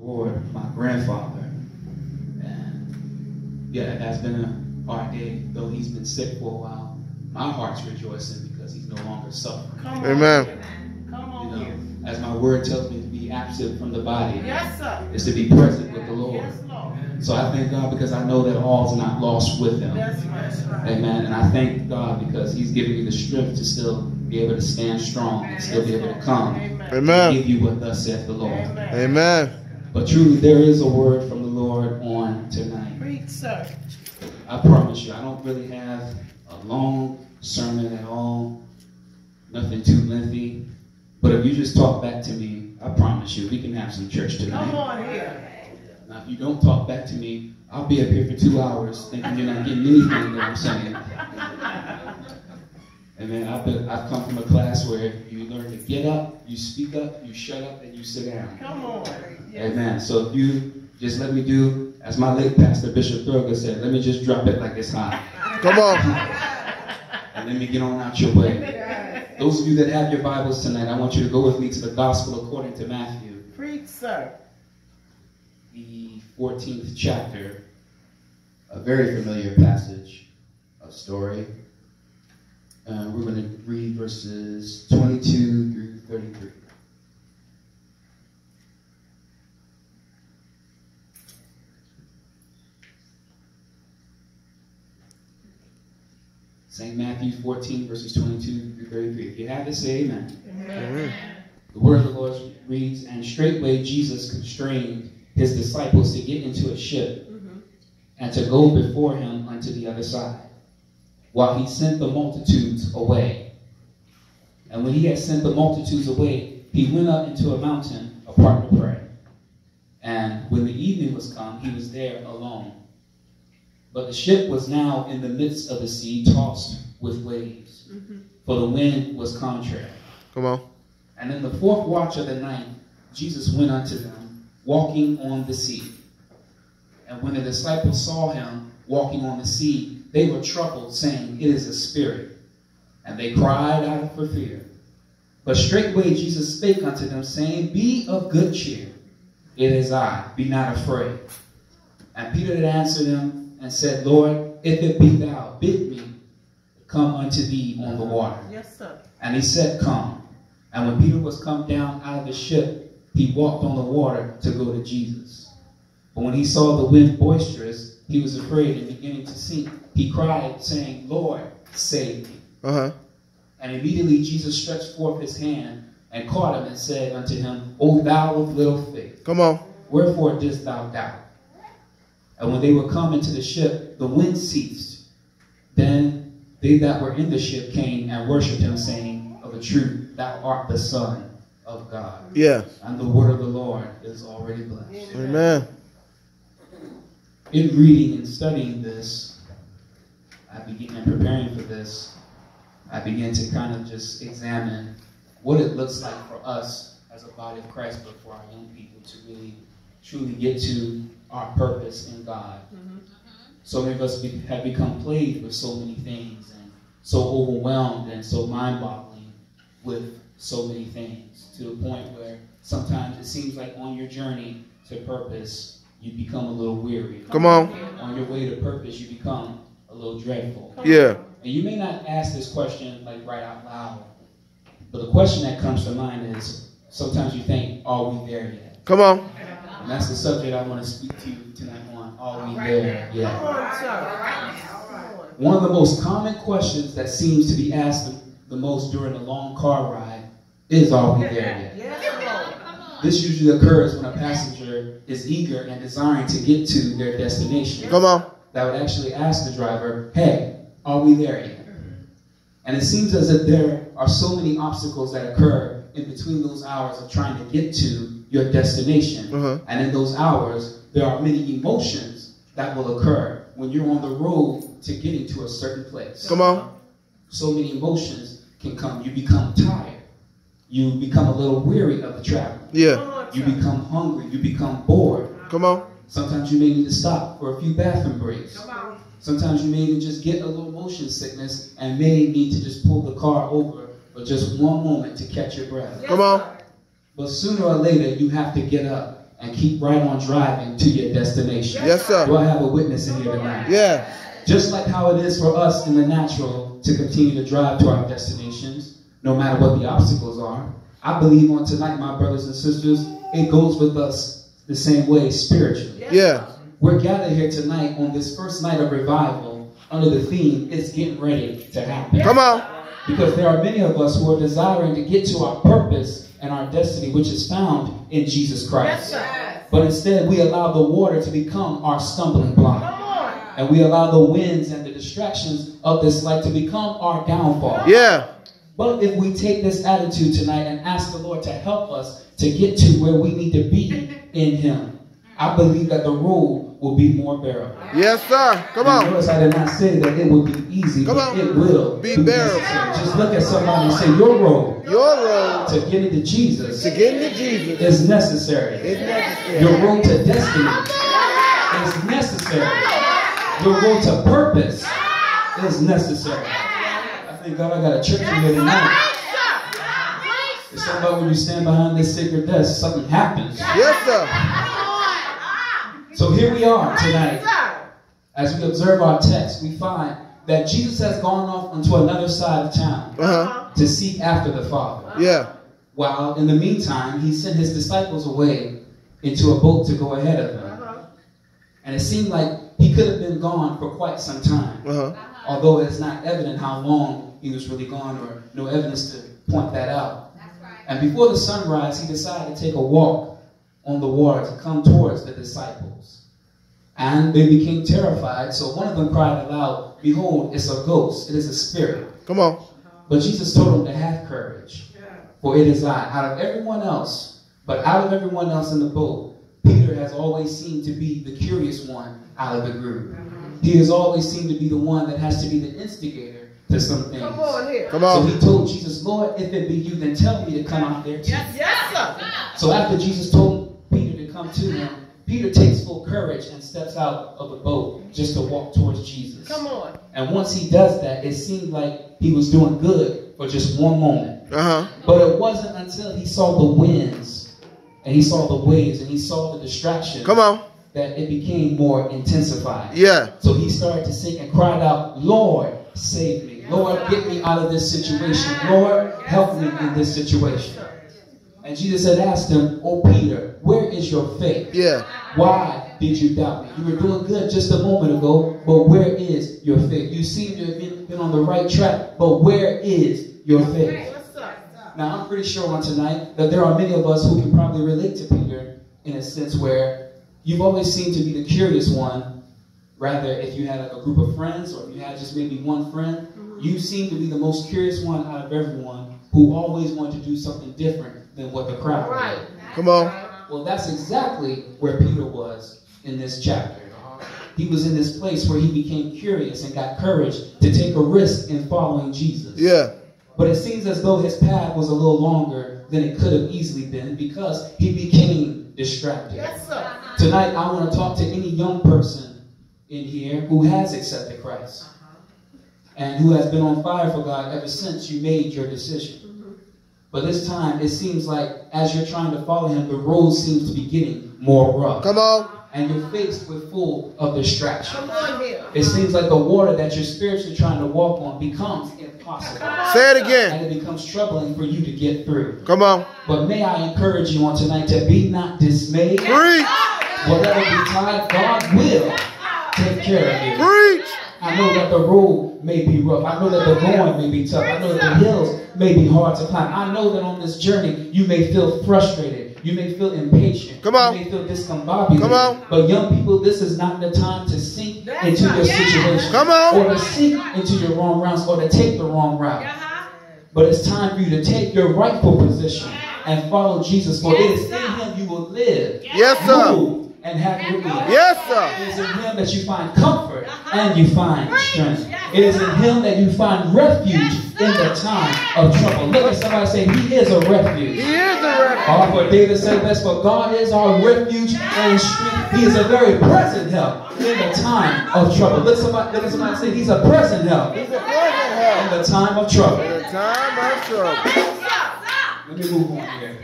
Lord, my grandfather. And yeah, that's been a hard day, though he's been sick for a while. My heart's rejoicing because he's no longer suffering. Amen. Come on, you know, as my word tells me to be absent from the body, yes, sir, is to be present with the Lord. Yes, Lord. So I thank God because I know that all's not lost with him. That's right. Amen. And I thank God because he's giving me the strength to still be able to stand strong and still be able to come and give you what thus saith the Lord. Amen. But truly, there is a word from the Lord on tonight. Preach, sir. I promise you, I don't really have a long sermon at all. Nothing too lengthy. But if you just talk back to me, I promise you, we can have some church tonight. Come on here. Now, if you don't talk back to me, I'll be up here for 2 hours thinking you're not getting anything that I'm saying. And then I've come from a class where you learn to get up, you speak up, you shut up, and you sit down. Come on. Yes. Amen. So if you just let me do, as my late pastor, Bishop Thurgood said, let me just drop it like it's hot. Come on. And let me get on out your way. Those of you that have your Bibles tonight, I want you to go with me to the Gospel according to Matthew. Preach, sir. The 14th chapter. A very familiar passage, a story. We're going to read verses 22 through 33. St. Matthew 14, verses 22 through 33. If you have it, say amen. Amen. The word of the Lord reads, "And straightway Jesus constrained his disciples to get into a ship and to go before him unto the other side, while he sent the multitudes away. And when he had sent the multitudes away, he went up into a mountain apart to pray. And when the evening was come, he was there alone. But the ship was now in the midst of the sea, tossed with waves, for the wind was contrary. Come on. And in the fourth watch of the night, Jesus went unto them, walking on the sea. And when the disciples saw him walking on the sea, they were troubled, saying, It is a spirit. And they cried out for fear. But straightway Jesus spake unto them, saying, Be of good cheer. It is I. Be not afraid. And Peter did answer them and said, Lord, if it be thou, bid me come unto thee on the water. Yes, sir. And he said, Come. And when Peter was come down out of the ship, he walked on the water to go to Jesus. But when he saw the wind boisterous, he was afraid and beginning to sink. He cried, saying, Lord, save me. And immediately Jesus stretched forth his hand and caught him and said unto him, O thou of little faith, come on, wherefore didst thou doubt? And when they were come into the ship, the wind ceased. Then they that were in the ship came and worshipped him, saying, Of a truth, thou art the Son of God. Yeah. And the word of the Lord is already blessed. Amen. In reading and studying this, and preparing for this, I began to kind of just examine what it looks like for us as a body of Christ, but for our young people to really, truly get to our purpose in God. So many of us have become plagued with so many things and so overwhelmed and so mind-boggling with so many things, to the point where sometimes it seems like on your journey to purpose, you become a little weary. Come on. On your way to purpose, you become a little dreadful. Yeah. And you may not ask this question like right out loud, but the question that comes to mind is, sometimes you think, are we there yet? Come on. And that's the subject I want to speak to you tonight on, are we there yet? One of the most common questions that seems to be asked the most during a long car ride is, are we there yet? This usually occurs when a passenger is eager and desiring to get to their destination. Come on. That would actually ask the driver, hey, are we there yet? And it seems as if there are so many obstacles that occur in between those hours of trying to get to your destination. And in those hours, there are many emotions that will occur when you're on the road to getting to a certain place. Come on. So many emotions can come. You become tired. You become a little weary of the travel. Yeah. You become hungry. You become bored. Come on. Sometimes you may need to stop for a few bathroom breaks. Sometimes you may even just get a little motion sickness and may need to just pull the car over for just one moment to catch your breath. Come on. But sooner or later, you have to get up and keep right on driving to your destination. Yes, sir. Do I have a witness in here tonight? Yeah. Just like how it is for us in the natural to continue to drive to our destinations, no matter what the obstacles are, I believe on tonight, my brothers and sisters, it goes with us the same way spiritually. Yeah. We're gathered here tonight on this first night of revival under the theme, it's getting ready to happen. Come on. Because there are many of us who are desiring to get to our purpose and our destiny, which is found in Jesus Christ. But instead, we allow the water to become our stumbling block. And we allow the winds and the distractions of this life to become our downfall. Yeah. But if we take this attitude tonight and ask the Lord to help us to get to where we need to be in Him, I believe that the road will be more bearable. Yes, sir. Come on. Notice I did not say that it would be easy, Come but on. it will Be bearable. necessary. Just look at somebody and say, your road to get into Jesus To get into Jesus is necessary. is necessary. Your road to destiny is necessary. Your road to purpose is necessary. I thank God I got a church in here tonight. It's something about when you stand behind this sacred desk, something happens. Yes, sir. So here we are tonight. As we observe our text, we find that Jesus has gone off onto another side of town to seek after the Father. Yeah. While in the meantime, he sent his disciples away into a boat to go ahead of him. And it seemed like he could have been gone for quite some time. Although it's not evident how long he was really gone, or no evidence to point that out. And before the sunrise, he decided to take a walk on the water to come towards the disciples. And they became terrified, so one of them cried aloud, behold, it's a ghost, it is a spirit. Come on. But Jesus told them to have courage, for it is I. Out of everyone else in the boat, Peter has always seemed to be the curious one out of the group. He has always seemed to be the one that has to be the instigator to some things. Come on here. Come So on. he told Jesus, Lord, if it be you, then tell me to come out there too. Yes, sir. So after Jesus told Peter to come to him, Peter takes full courage and steps out of the boat just to walk towards Jesus. Come on. And once he does that, it seemed like he was doing good for just one moment. Uh-huh. But it wasn't until he saw the winds and he saw the waves and he saw the distractions Come on. that it became more intensified. Yeah. So he started to sing and cried out, Lord, save me. Lord, get me out of this situation. Lord, help me in this situation. And Jesus had asked him, oh Peter, where is your faith? Yeah. Why did you doubt me? You were doing good just a moment ago, but where is your faith? You seem to have been on the right track, but where is your faith? Now, I'm pretty sure on tonight that there are many of us who can probably relate to Peter in a sense where you've always seemed to be the curious one. Rather, if you had like a group of friends or if you had just maybe one friend, you seem to be the most curious one out of everyone who always wanted to do something different than what the crowd did. Come on. Well, that's exactly where Peter was in this chapter. He was in this place where he became curious and got courage to take a risk in following Jesus. Yeah. But it seems as though his path was a little longer than it could have easily been because he became distracted. Yes, sir. Tonight, I want to talk to any young person in here who has accepted Christ and who has been on fire for God ever since you made your decision. But this time, it seems like as you're trying to follow him, the road seems to be getting more rough. Come on. And you're faced with full of distraction. Come on here. It seems like the water that you're spiritually trying to walk on becomes impossible. Say it again. And it becomes troubling for you to get through. Come on. But may I encourage you on tonight to be not dismayed. Preach. Whatever betide, God will take care of you. Preach. I know that the road may be rough. I know that the going may be tough. I know that the hills may be hard to climb. I know that on this journey you may feel frustrated. You may feel impatient. Come on. You may feel discombobulated. Come on. But young people, this is not the time to sink into your situation. Come on. Or to sink into your wrong routes or to take the wrong route. But it's time for you to take your rightful position and follow Jesus. For it is in him you will live. Yes, sir. Move, and have your being. Yes, sir. It is in him that you find comfort and you find strength. It is in him that you find refuge in the time of trouble. Look at somebody say, he is a refuge. He is a refuge. Oh, for David said this, for God is our refuge and strength. He is a very present help in the time of trouble. Look at somebody say, he's a present help He's a present help. in the time of trouble. In the time of trouble. Let me move on here.